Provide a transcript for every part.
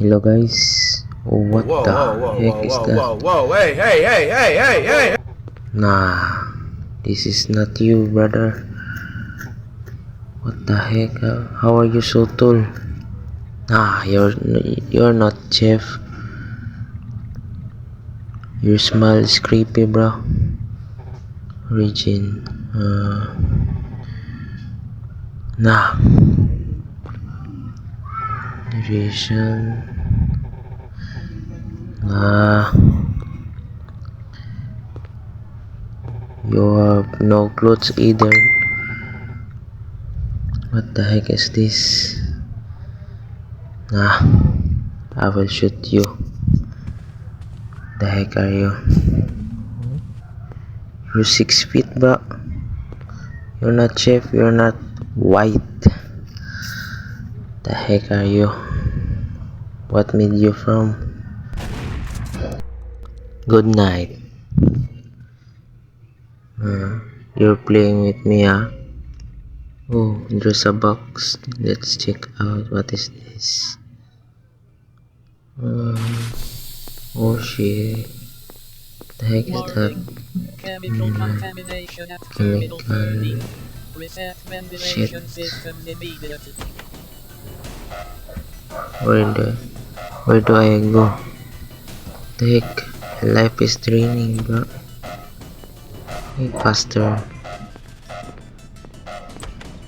Hello guys. What Whoa, the whoa, whoa, heck whoa, is whoa, that? whoa, whoa, hey, hey, hey, hey, hey, hey! Nah, this is not you, brother. What the heck? How are you so tall? Nah, you're not Jeff. Your smile is creepy, bro. Regine. Nah. Duration. Nah. You have no clothes either. What the heck is this? Nah. I will shoot you. The heck are you? You're 6 feet, bro. You're not chef. You're not white. The heck are you? What made you from? Good night. You're playing with me, huh? Oh, there's a box. Let's check out. What is this? Oh shit. The heck is that? Chemical contamination at Terminal Chemical 30. Reset shit. ventilation systems immediately. Where do I go? The heck? Life is draining, bro. Hey, faster.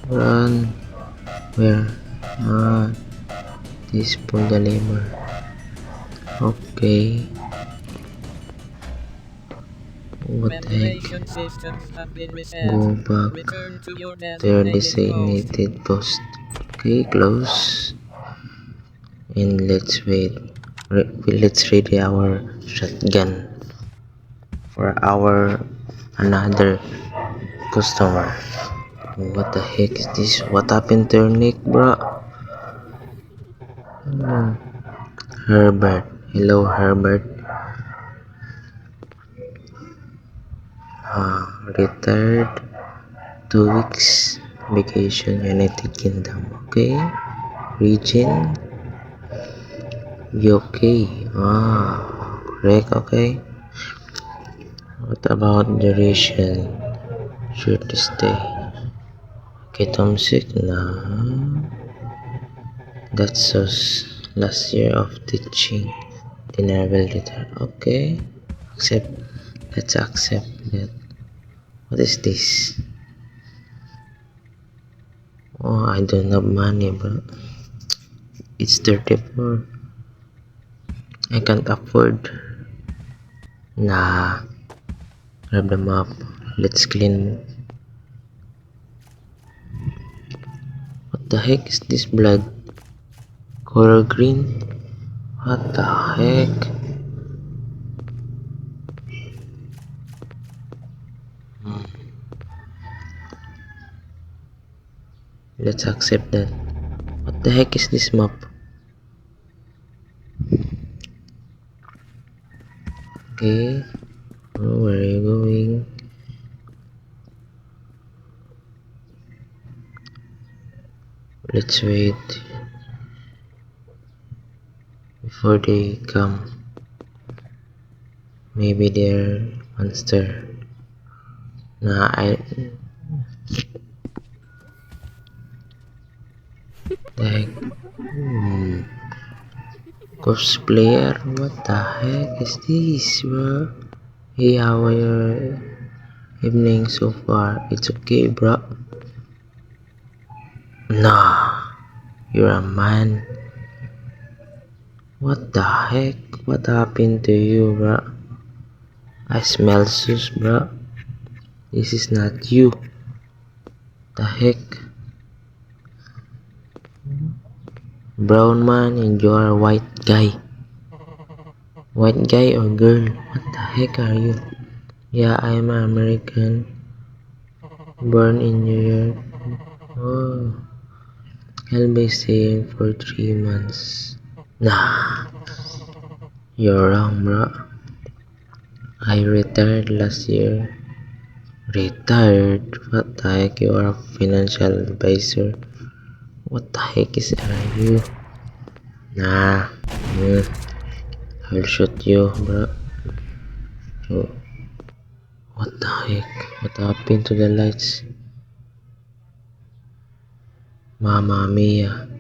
Run. Where? Ah, this pull the lever. Okay. What the heck? Ventilation systems have been reset. Go back Return to your to your designated post. designated post. Okay, close. And let's wait. Let's ready our shotgun for our another customer. What the heck is this? What happened to your neck, bro? Herbert. Hello, Herbert. Retired. 2 weeks vacation, United Kingdom. Okay. Region. UK. Correct. Okay. What about duration? Sure to stay. Get homesick? Nah. That's us. Last year of teaching. Dinner will return. Okay. Accept. Let's accept that. What is this? Oh, I don't have money, bro. It's 34. I can't afford. Nah. Grab the map. Let's clean. What the heck is this blood? Color green? What the heck? Let's accept that. What the heck is this map? Okay. Oh, where are you going? Let's wait before they come. Maybe they're monster. Nah, the heck? Cosplayer? What the heck is this, bro? Hey, how are your evening so far? It's okay, bro. Nah, you're a man. What the heck? What happened to you, bro? I smell sus, bro. This is not you. The heck? Brown man and you're a white guy. White guy or girl? What the heck are you? Yeah, I'm an American. Born in New York. Oh, I'll be staying for 3 months. Nah, you're wrong, bro. I retired last year. Retired? What the heck? You are a financial advisor. What the heck are you? Nah, Yeah. I'll shoot you, bro. Oh, what the heck? What happened to the lights? Mamma mia.